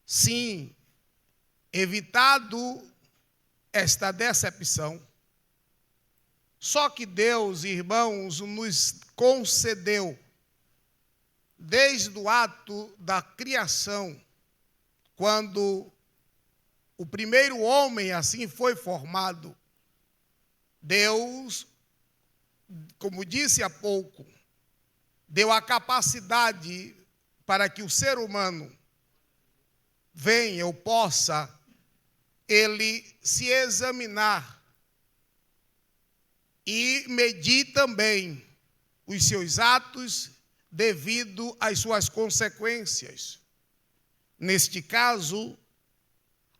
sim, evitado esta decepção. Só que Deus, irmãos, nos concedeu, desde o ato da criação, quando o primeiro homem assim foi formado, Deus, como disse há pouco, deu a capacidade para que o ser humano venha ou possa ele se examinar e medir também os seus atos devido às suas consequências. Neste caso,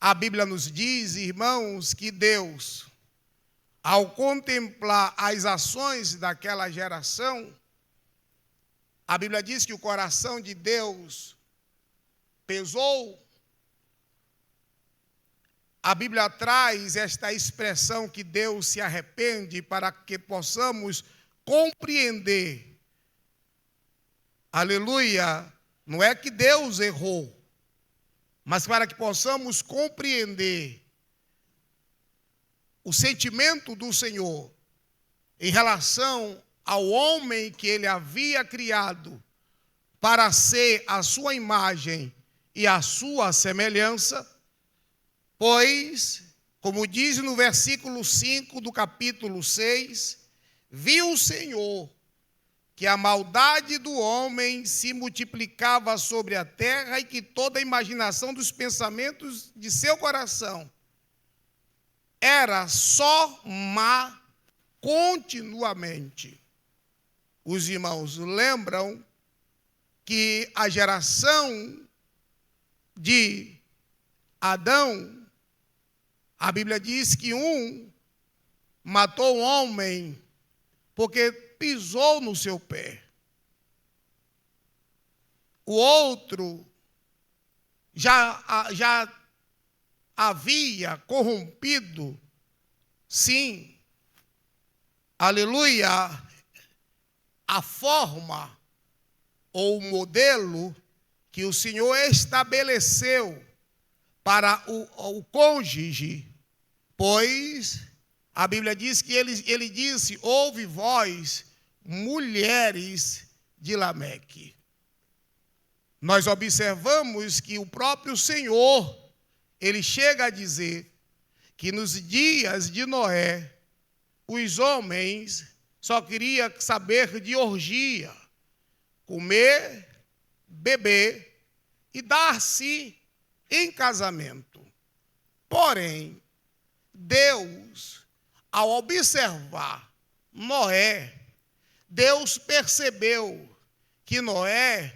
a Bíblia nos diz, irmãos, que Deus, ao contemplar as ações daquela geração, a Bíblia diz que o coração de Deus pesou. A Bíblia traz esta expressão que Deus se arrepende para que possamos compreender. Aleluia! Não é que Deus errou, mas para que possamos compreender o sentimento do Senhor em relação ao homem que ele havia criado para ser a sua imagem e a sua semelhança, pois, como diz no versículo 5 do capítulo 6, viu o Senhor que a maldade do homem se multiplicava sobre a terra e que toda a imaginação dos pensamentos de seu coração era só má continuamente. Os irmãos lembram que a geração de Adão, a Bíblia diz que um matou um homem porque pisou no seu pé. O outro já havia corrompido, sim, aleluia, a forma ou o modelo que o Senhor estabeleceu para o cônjuge, pois a Bíblia diz que ele disse, ouve vós, mulheres de Lameque. Nós observamos que o próprio Senhor, ele chega a dizer que nos dias de Noé, os homens só queriam saber de orgia, comer, beber e dar-se em casamento. Porém, Deus, ao observar Noé, Deus percebeu que Noé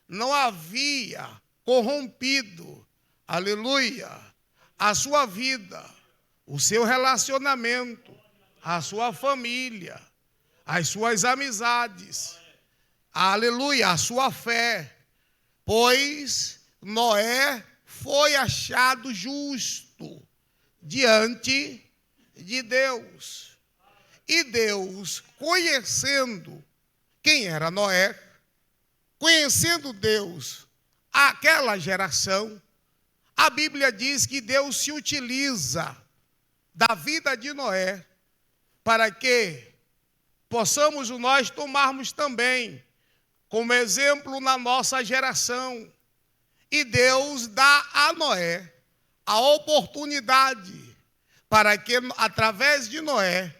não havia corrompido, aleluia, a sua vida, o seu relacionamento, a sua família, as suas amizades, aleluia, a sua fé, pois Noé foi achado justo diante de Deus. E Deus, conhecendo quem era Noé, conhecendo Deus aquela geração, a Bíblia diz que Deus se utiliza da vida de Noé para que possamos nós tomarmos também como exemplo na nossa geração. E Deus dá a Noé a oportunidade para que, através de Noé,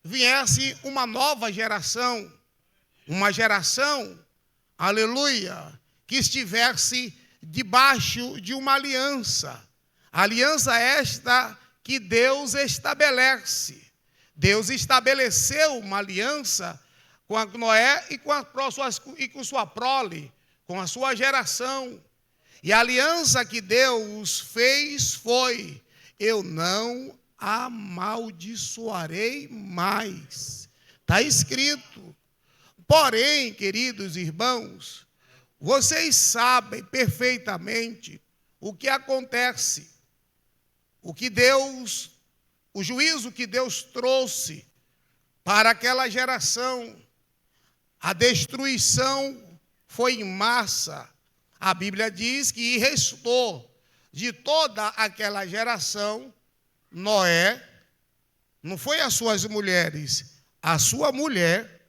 viesse uma nova geração, uma geração, aleluia, que estivesse debaixo de uma aliança. Aliança esta que Deus estabelece. Deus estabeleceu uma aliança com a Noé e com sua prole, com a sua geração. E a aliança que Deus fez foi: eu não amaldiçoarei mais. Está escrito. Porém, queridos irmãos, vocês sabem perfeitamente o que acontece. O juízo que Deus trouxe para aquela geração. A destruição foi em massa. A Bíblia diz que restou de toda aquela geração, Noé, não foi as suas mulheres, a sua mulher,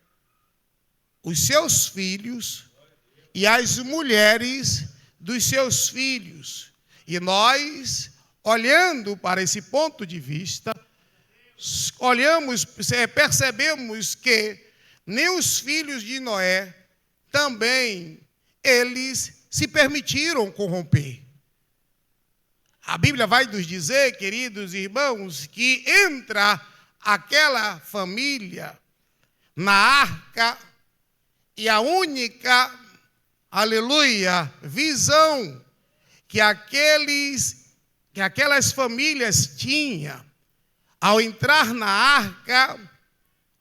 os seus filhos e as mulheres dos seus filhos. E nós, olhando para esse ponto de vista, percebemos que nem os filhos de Noé também eles se permitiram corromper. A Bíblia vai nos dizer, queridos irmãos, que entra aquela família na arca e a única, aleluia, visão que aquelas famílias tinham ao entrar na arca,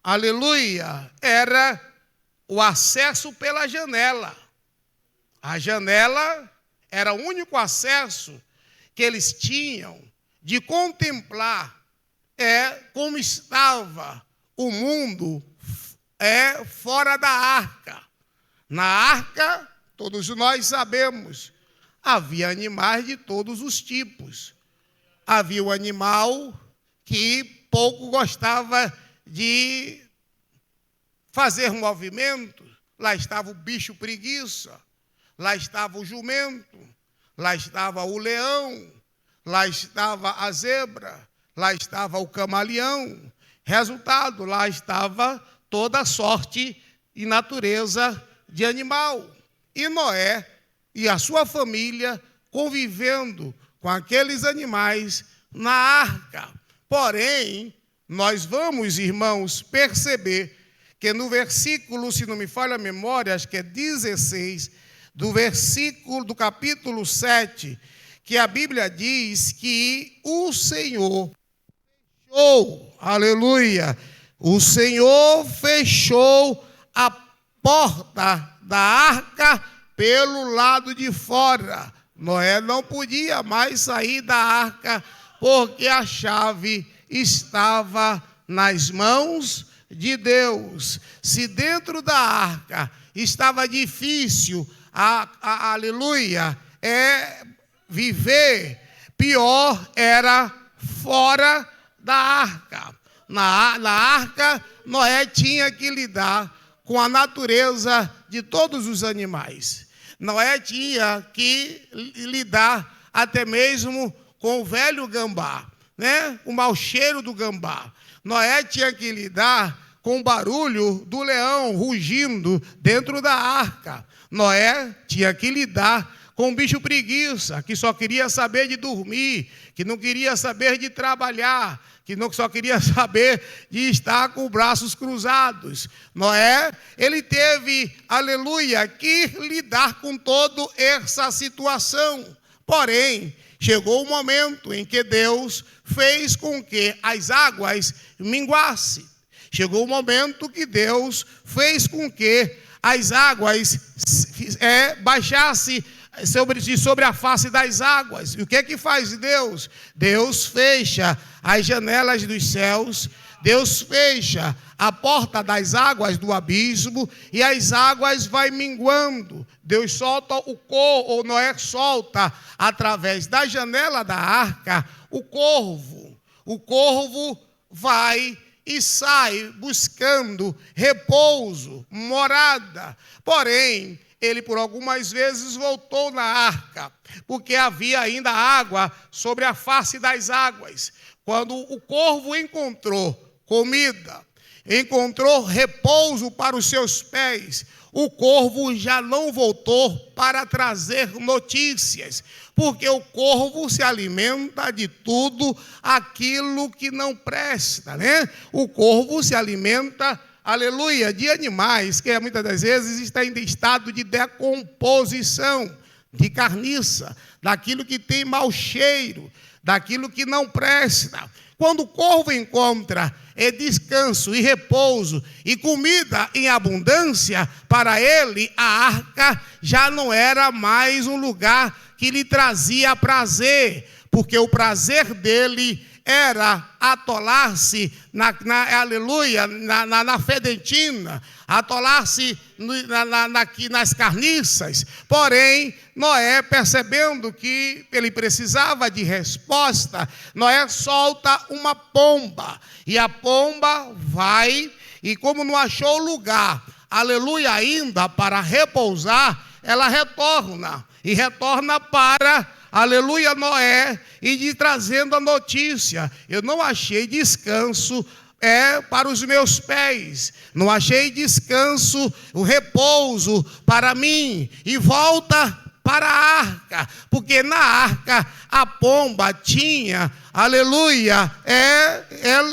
aleluia, era o acesso pela janela. A janela era o único acesso que eles tinham de contemplar como estava o mundo fora da arca. Na arca, todos nós sabemos, havia animais de todos os tipos. Havia o animal que pouco gostava de fazer movimento. Lá estava o bicho preguiça, lá estava o jumento, lá estava o leão, lá estava a zebra, lá estava o camaleão. Resultado, lá estava toda a sorte e natureza de animal. E Noé e a sua família convivendo com aqueles animais na arca. Porém, nós vamos, irmãos, perceber que no versículo, se não me falha a memória, acho que é 16, do capítulo 7, que a Bíblia diz que o Senhor fechou, aleluia, o Senhor fechou a porta da arca pelo lado de fora. Noé não podia mais sair da arca porque a chave estava nas mãos de Deus. Se dentro da arca estava difícil, aleluia, viver, pior era fora da arca. Na arca, Noé tinha que lidar com a natureza de todos os animais. Noé tinha que lidar até mesmo com o velho gambá, né? O mau cheiro do gambá. Noé tinha que lidar com o barulho do leão rugindo dentro da arca. Noé tinha que lidar com o bicho preguiça, que só queria saber de dormir, que não queria saber de trabalhar, que só queria saber de estar com os braços cruzados. Noé, ele teve, aleluia, que lidar com toda essa situação. Porém, chegou o momento em que Deus fez com que as águas minguassem. Chegou o momento que Deus fez com que as águas baixassem sobre a face das águas. E o que é que faz Deus? Deus fecha as janelas dos céus, Deus fecha a porta das águas do abismo e as águas vai minguando. Deus solta ou Noé solta através da janela da arca o corvo. O corvo vai e sai buscando repouso, morada. Porém, ele por algumas vezes voltou na arca, porque havia ainda água sobre a face das águas. Quando o corvo encontrou comida, encontrou repouso para os seus pés, o corvo já não voltou para trazer notícias, porque o corvo se alimenta de tudo aquilo que não presta, né? O corvo se alimenta, aleluia, de animais que muitas das vezes estão em estado de decomposição, de carniça, daquilo que tem mau cheiro, daquilo que não presta. Quando o corvo encontra descanso e repouso e comida em abundância, para ele a arca já não era mais um lugar que lhe trazia prazer, porque o prazer dele era atolar-se aleluia, na fedentina, atolar-se nas carniças. Porém, Noé, percebendo que ele precisava de resposta, Noé solta uma pomba, e a pomba vai, e como não achou lugar, aleluia, ainda para repousar, ela retorna, e retorna para, aleluia, Noé, e trazendo a notícia: eu não achei descanso para os meus pés, não achei descanso, o repouso para mim, e volta para a arca, porque na arca a pomba tinha, aleluia,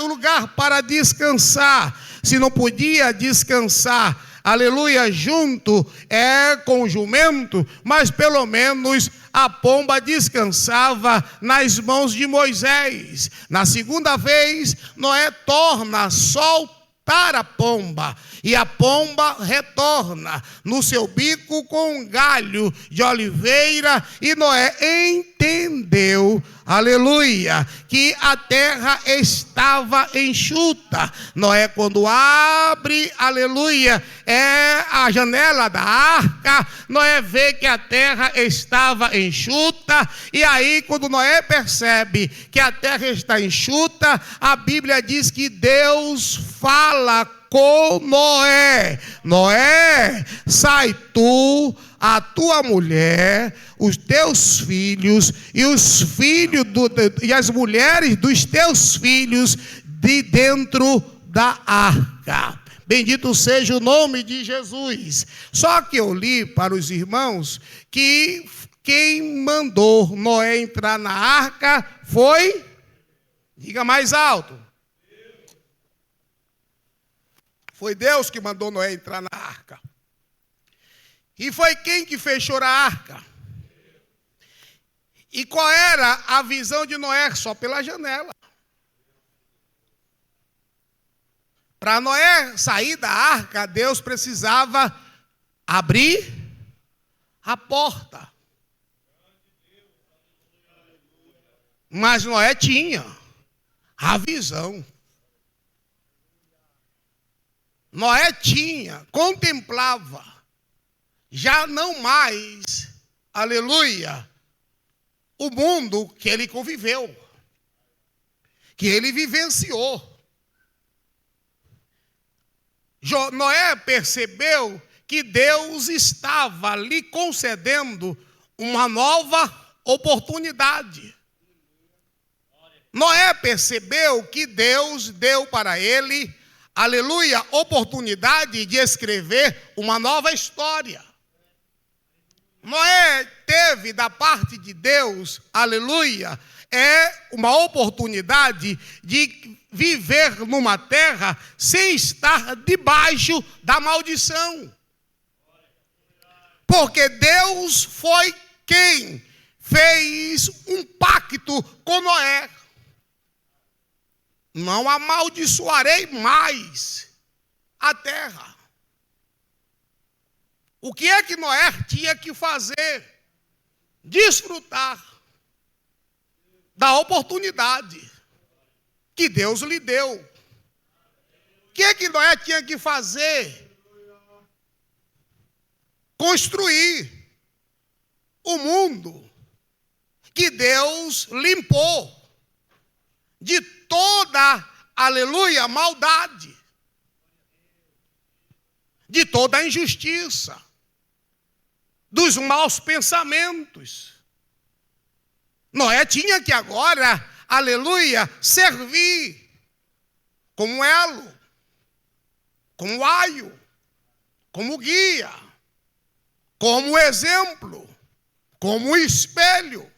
o lugar para descansar. Se não podia descansar, aleluia, junto com o jumento, mas pelo menos a pomba descansava nas mãos de Moisés. Na segunda vez, Noé torna a soltar a pomba, e a pomba retorna no seu bico com um galho de oliveira, e Noé entendeu, aleluia, que a terra estava enxuta. Noé, quando abre, aleluia, a janela da arca, Noé vê que a terra estava enxuta, e aí quando Noé percebe que a terra está enxuta, a Bíblia diz que Deus fala com Noé: Noé, sai tu, a tua mulher, os teus filhos e os filhos e as mulheres dos teus filhos de dentro da arca. Bendito seja o nome de Jesus. Só que eu li para os irmãos que quem mandou Noé entrar na arca foi, diga mais alto, foi Deus que mandou Noé entrar na arca. E foi quem que fechou a arca? E qual era a visão de Noé? Só pela janela. Para Noé sair da arca, Deus precisava abrir a porta. Mas Noé tinha a visão. Noé tinha, contemplava, já não mais, aleluia, o mundo que ele conviveu, que ele vivenciou. Noé percebeu que Deus estava lhe concedendo uma nova oportunidade. Noé percebeu que Deus deu para ele, aleluia, oportunidade de escrever uma nova história. Noé teve da parte de Deus, aleluia, uma oportunidade de viver numa terra sem estar debaixo da maldição. Porque Deus foi quem fez um pacto com Noé. Não amaldiçoarei mais a terra. O que é que Noé tinha que fazer? Desfrutar da oportunidade que Deus lhe deu. O que é que Noé tinha que fazer? Construir o mundo que Deus limpou de toda, aleluia, maldade, de toda injustiça, dos maus pensamentos. Noé tinha que agora, aleluia, servir como elo, como aio, como guia, como exemplo, como espelho,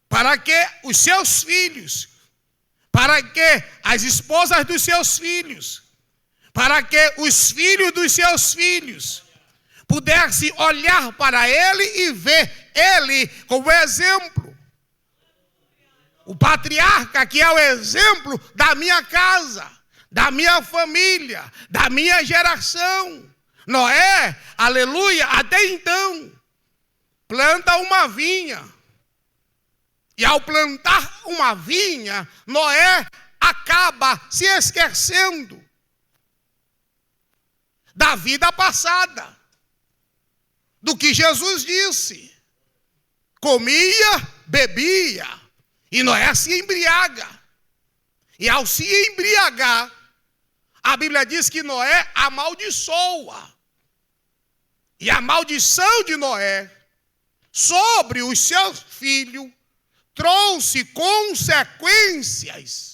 para que os seus filhos, para que as esposas dos seus filhos, para que os filhos dos seus filhos pudessem olhar para ele e ver ele como exemplo. O patriarca que é o exemplo da minha casa, da minha família, da minha geração. Noé, aleluia, até então, planta uma vinha, E ao plantar uma vinha, Noé acaba se esquecendo da vida passada, do que Jesus disse. Comia, bebia, e Noé se embriaga. E ao se embriagar, a Bíblia diz que Noé amaldiçoa. E a maldição de Noé sobre os seus filhos trouxe consequências.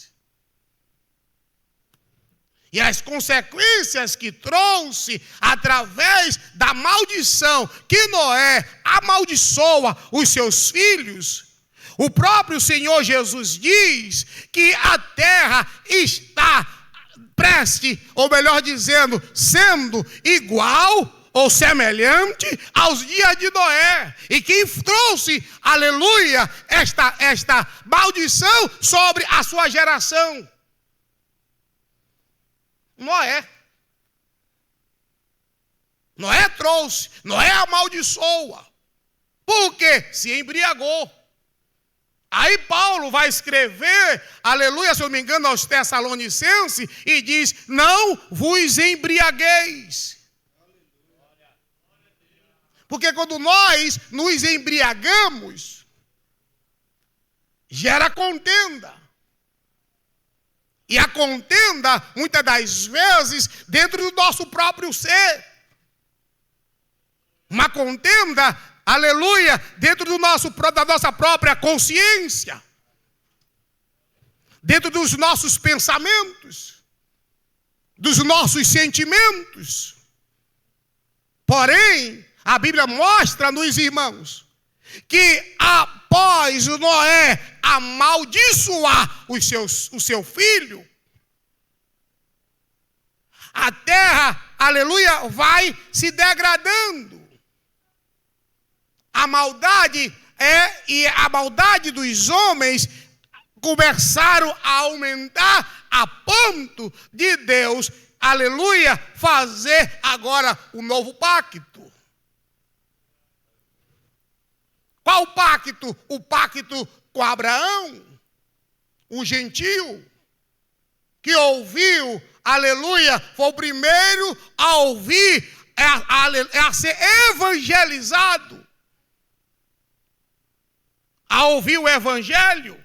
E as consequências que trouxe através da maldição que Noé amaldiçoa os seus filhos, o próprio Senhor Jesus diz que a terra está prestes, ou melhor dizendo, sendo igual ou semelhante aos dias de Noé. E quem trouxe, aleluia, esta maldição sobre a sua geração? Noé. Noé trouxe, Noé amaldiçoa. Por quê? Se embriagou. Aí Paulo vai escrever, aleluia, se eu não me engano, aos Tessalonicenses, e diz: não vos embriagueis. Porque quando nós nos embriagamos, gera contenda. E a contenda, muitas das vezes, dentro do nosso próprio ser. Uma contenda, aleluia, dentro da nossa própria consciência. Dentro dos nossos pensamentos. Dos nossos sentimentos. Porém, a Bíblia mostra-nos, irmãos, que após Noé amaldiçoar o seu filho, a terra, aleluia, vai se degradando. A maldade dos homens começaram a aumentar a ponto de Deus, aleluia, fazer agora um novo pacto. Qual pacto? O pacto com Abraão, o gentio, que ouviu, aleluia, foi o primeiro a ouvir, a ser evangelizado, a ouvir o evangelho.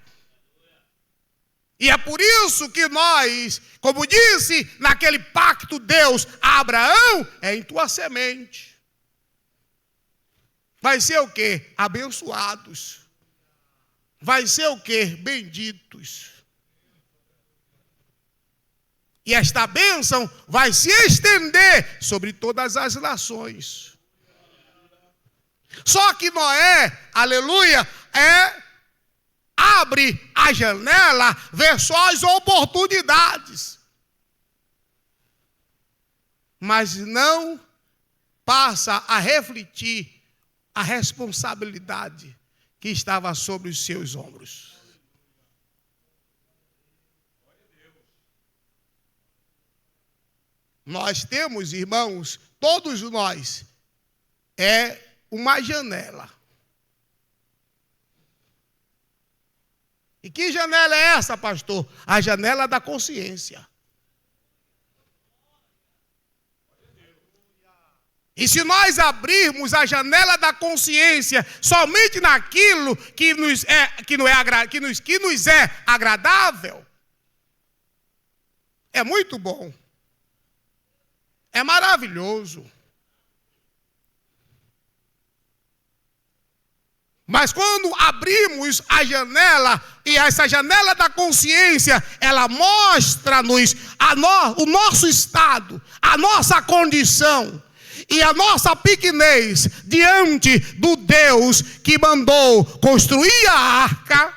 E é por isso que nós, como disse naquele pacto Deus a Abraão, é em tua semente. Vai ser o quê? Abençoados. Vai ser o quê? Benditos. E esta bênção vai se estender sobre todas as nações. Só que Noé, aleluia, abre a janela, vê só as oportunidades. Mas não passa a refletir a responsabilidade que estava sobre os seus ombros. Nós temos, irmãos, todos nós, uma janela. E que janela é essa, pastor? A janela da consciência. E se nós abrirmos a janela da consciência somente naquilo que nos é agradável, é muito bom. É maravilhoso. Mas quando abrimos a janela, e essa janela da consciência, ela mostra-nos o nosso estado, a nossa condição, e a nossa pequenez diante do Deus que mandou construir a arca.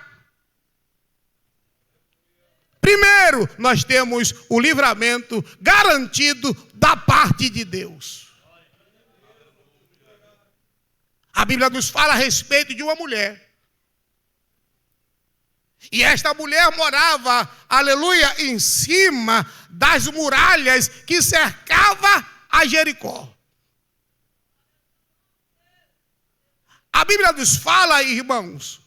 Primeiro, nós temos o livramento garantido da parte de Deus. A Bíblia nos fala a respeito de uma mulher. E esta mulher morava, aleluia, em cima das muralhas que cercava a Jericó. A Bíblia nos fala, irmãos,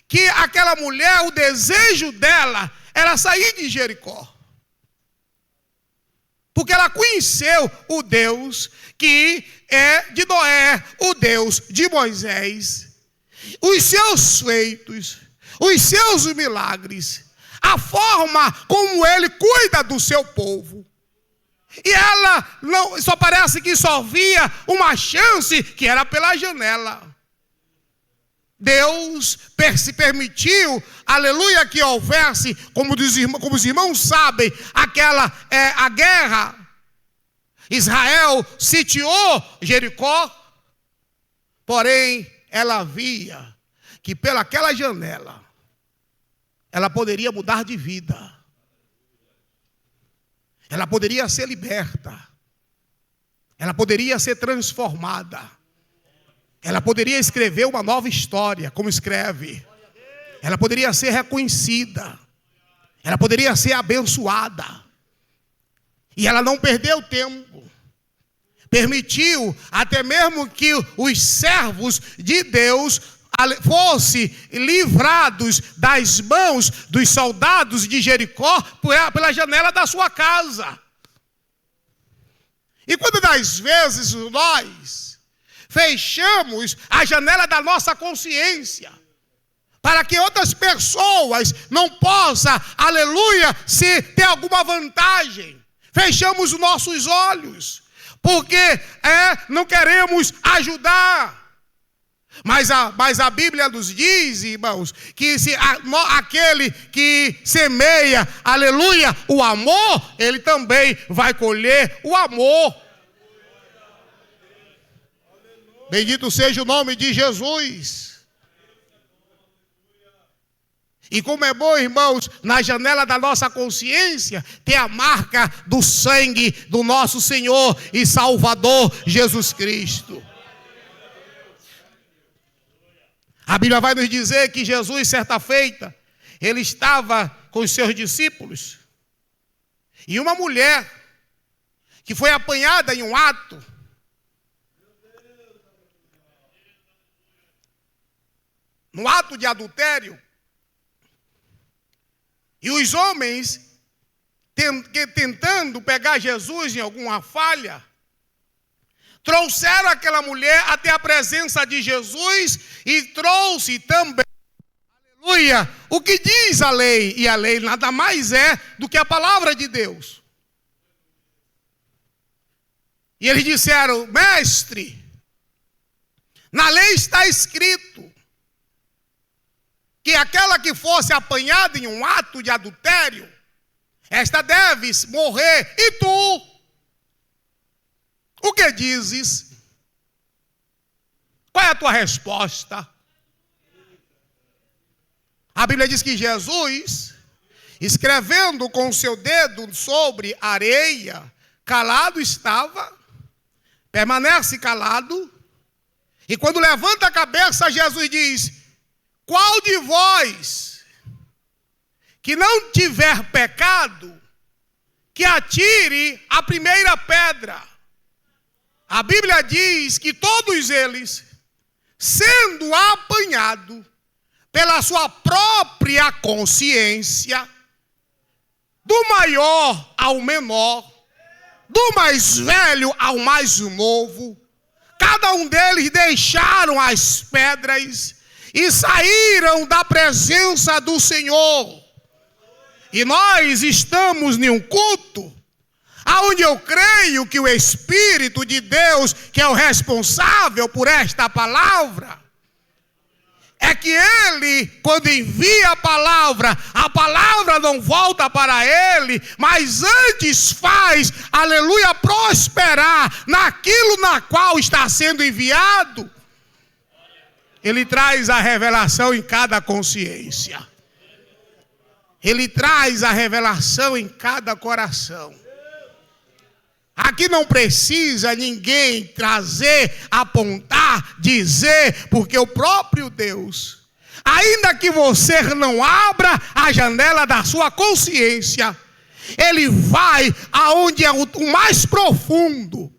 que aquela mulher, o desejo dela era sair de Jericó. Porque ela conheceu o Deus que é de Noé, o Deus de Moisés, os seus feitos, os seus milagres, a forma como ele cuida do seu povo. E ela não, só parece que só via uma chance, que era pela janela. Deus se permitiu, aleluia, que houvesse, como os irmãos sabem, a guerra. Israel sitiou Jericó, porém ela via que pelaquela janela ela poderia mudar de vida. Ela poderia ser liberta. Ela poderia ser transformada. Ela poderia escrever uma nova história, como escreve. Ela poderia ser reconhecida. Ela poderia ser abençoada. E ela não perdeu tempo. Permitiu até mesmo que os servos de Deus fossem livrados das mãos dos soldados de Jericó pela janela da sua casa. E quando das vezes nós fechamos a janela da nossa consciência, para que outras pessoas não possam, aleluia, se ter alguma vantagem, fechamos os nossos olhos, porque não queremos ajudar. Mas a Bíblia nos diz, irmãos, que aquele que semeia, aleluia, o amor, ele também vai colher o amor. Bendito seja o nome de Jesus. E como é bom, irmãos, na janela da nossa consciência, ter a marca do sangue do nosso Senhor e Salvador Jesus Cristo. A Bíblia vai nos dizer que Jesus, certa feita, ele estava com os seus discípulos. E uma mulher que foi apanhada em um ato, no ato de adultério, e os homens tentando pegar Jesus em alguma falha, trouxeram aquela mulher até a presença de Jesus e trouxe também, aleluia, o que diz a lei. E a lei nada mais é do que a palavra de Deus. E eles disseram: mestre, na lei está escrito que aquela que fosse apanhada em um ato de adultério, esta deve morrer. E tu, o que dizes? Qual é a tua resposta? A Bíblia diz que Jesus, escrevendo com o seu dedo sobre a areia, calado estava, permanece calado, e quando levanta a cabeça, Jesus diz: qual de vós que não tiver pecado, que atire a primeira pedra? A Bíblia diz que todos eles, sendo apanhados pela sua própria consciência, do maior ao menor, do mais velho ao mais novo, cada um deles deixaram as pedras e saíram da presença do Senhor. E nós estamos em um culto aonde eu creio que o Espírito de Deus, que é o responsável por esta palavra, é que ele, quando envia a palavra não volta para ele, mas antes faz, aleluia, prosperar naquilo na qual está sendo enviado. Ele traz a revelação em cada consciência. Ele traz a revelação em cada coração. Aqui não precisa ninguém trazer, apontar, dizer, porque o próprio Deus, ainda que você não abra a janela da sua consciência, ele vai aonde é o mais profundo,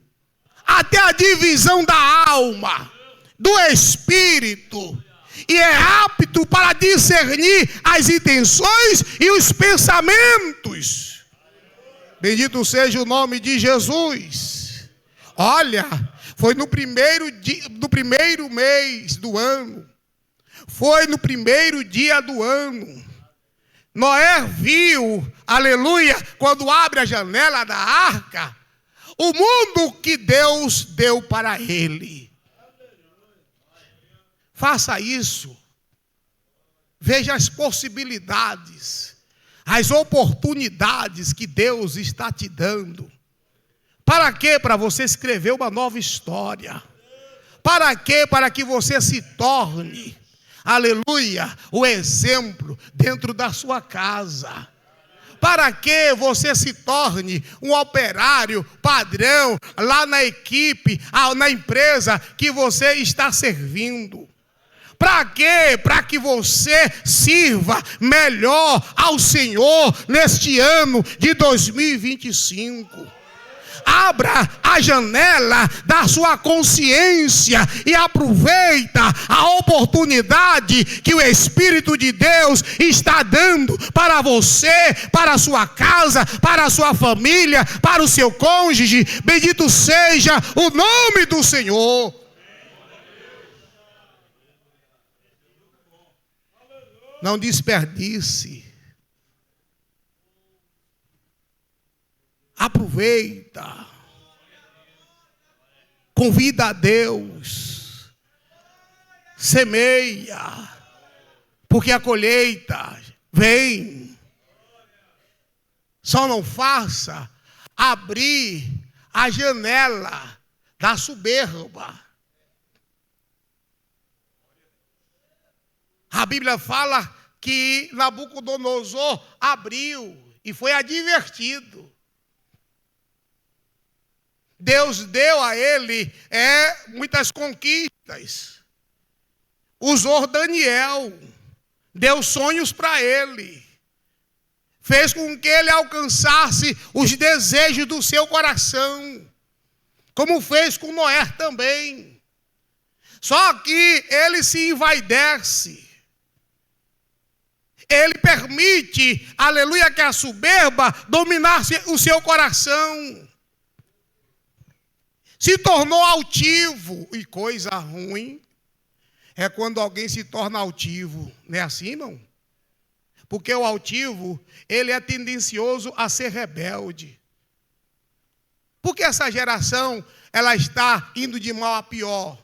até a divisão da alma, do espírito, e é apto para discernir as intenções e os pensamentos. Bendito seja o nome de Jesus. Olha, foi no primeiro mês do ano, foi no primeiro dia do ano, Noé viu, aleluia, quando abre a janela da arca, o mundo que Deus deu para ele. Faça isso. Veja as possibilidades, as oportunidades que Deus está te dando. Para quê? Para você escrever uma nova história. Para quê? Para que você se torne, aleluia, o exemplo dentro da sua casa. Para que você se torne um operário padrão lá na equipe, na empresa que você está servindo. Para quê? Para que você sirva melhor ao Senhor neste ano de 2025. Abra a janela da sua consciência e aproveita a oportunidade que o Espírito de Deus está dando para você, para a sua casa, para a sua família, para o seu cônjuge. Bendito seja o nome do Senhor. Não desperdice. Aproveita. Convida a Deus. Semeia. Porque a colheita vem. Só não faça abrir a janela da soberba. A Bíblia fala que Nabucodonosor abriu e foi advertido. Deus deu a ele muitas conquistas. Usou Daniel, deu sonhos para ele. Fez com que ele alcançasse os desejos do seu coração. Como fez com Noé também. Só que ele se envaidece. Ele permite, aleluia, que a soberba dominasse o seu coração. Se tornou altivo. E coisa ruim é quando alguém se torna altivo. Não é assim, não? Porque o altivo, ele é tendencioso a ser rebelde. Porque essa geração, ela está indo de mal a pior.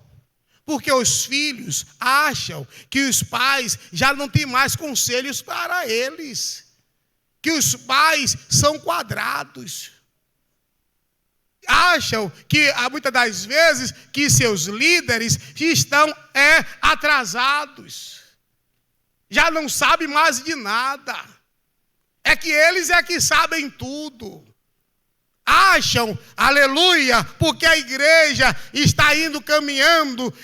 Porque os filhos acham que os pais já não têm mais conselhos para eles. Que os pais são quadrados. Acham que, muitas das vezes, que seus líderes estão atrasados. Já não sabem mais de nada. É que eles que sabem tudo. Acham, aleluia, porque a igreja está indo caminhando,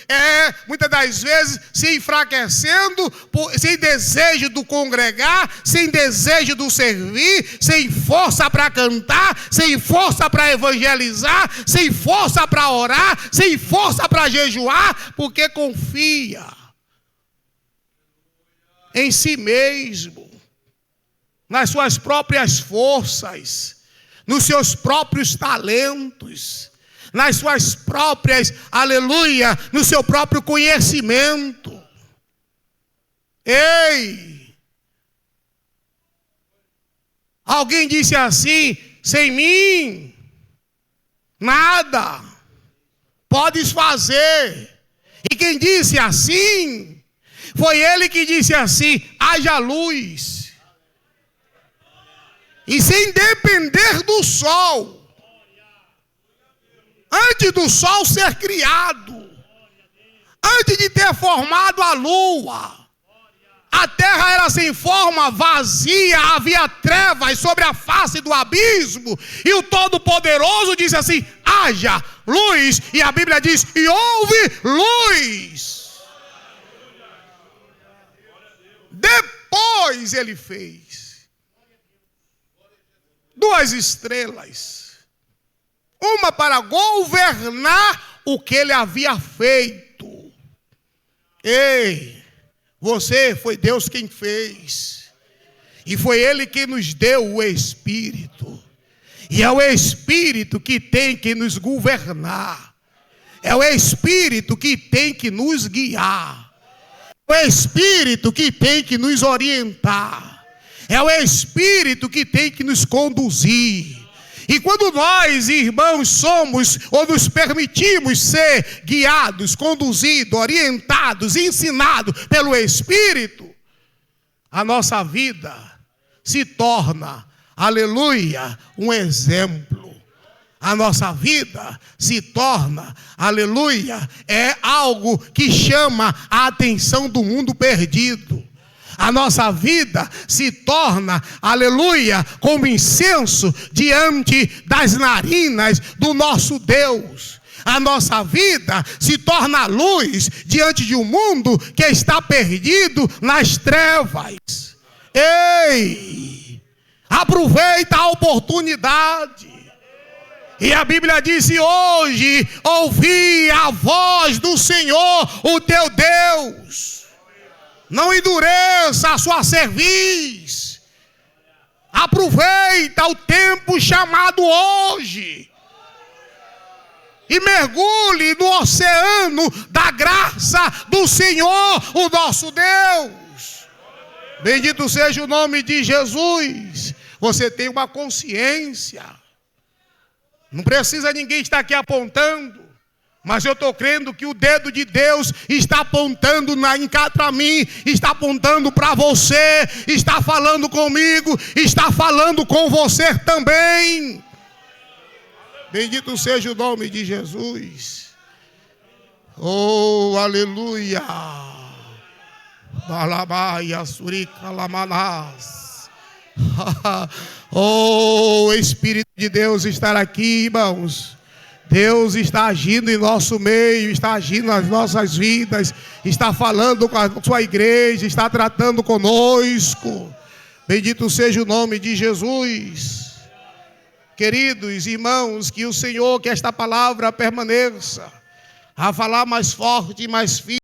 muitas das vezes se enfraquecendo, sem desejo do congregar, sem desejo do servir, sem força para cantar, sem força para evangelizar, sem força para orar, sem força para jejuar, porque confia em si mesmo, nas suas próprias forças, nos seus próprios talentos, nas suas próprias, aleluia, no seu próprio conhecimento. Ei! Alguém disse assim: sem mim, nada podes fazer. E quem disse assim, foi ele que disse assim: haja luz. E sem depender do sol, antes do sol ser criado, antes de ter formado a lua, a terra era sem forma, vazia, havia trevas sobre a face do abismo, e o Todo-Poderoso disse assim: haja luz, e a Bíblia diz: e houve luz. Depois ele fez 2 estrelas, uma para governar o que ele havia feito. Ei, Você foi Deus quem fez. E foi Ele que nos deu o Espírito. E é o Espírito que tem que nos governar. É o Espírito que tem que nos guiar. É o Espírito que tem que nos orientar. É o Espírito que tem que nos conduzir. E quando nós, irmãos, somos ou nos permitimos ser guiados, conduzidos, orientados, ensinados pelo Espírito, a nossa vida se torna, aleluia, um exemplo. A nossa vida se torna, aleluia, é algo que chama a atenção do mundo perdido. A nossa vida se torna, aleluia, como incenso diante das narinas do nosso Deus. A nossa vida se torna luz diante de um mundo que está perdido nas trevas. Ei, aproveita a oportunidade. E a Bíblia diz: hoje ouvi a voz do Senhor, o teu Deus. Não endureça a sua cerviz. Aproveita o tempo chamado hoje. E mergulhe no oceano da graça do Senhor, o nosso Deus. Bendito seja o nome de Jesus. Você tem uma consciência. Não precisa ninguém estar aqui apontando. Mas eu estou crendo que o dedo de Deus está apontando para mim, está apontando para você, está falando comigo, está falando com você também. Bendito seja o nome de Jesus. Oh, aleluia. Balabaia, surica, lamanás. Oh, Espírito de Deus estar aqui, irmãos. Deus está agindo em nosso meio, está agindo nas nossas vidas, está falando com a sua igreja, está tratando conosco. Bendito seja o nome de Jesus. Queridos irmãos, que o Senhor, que esta palavra permaneça a falar mais forte e mais firme.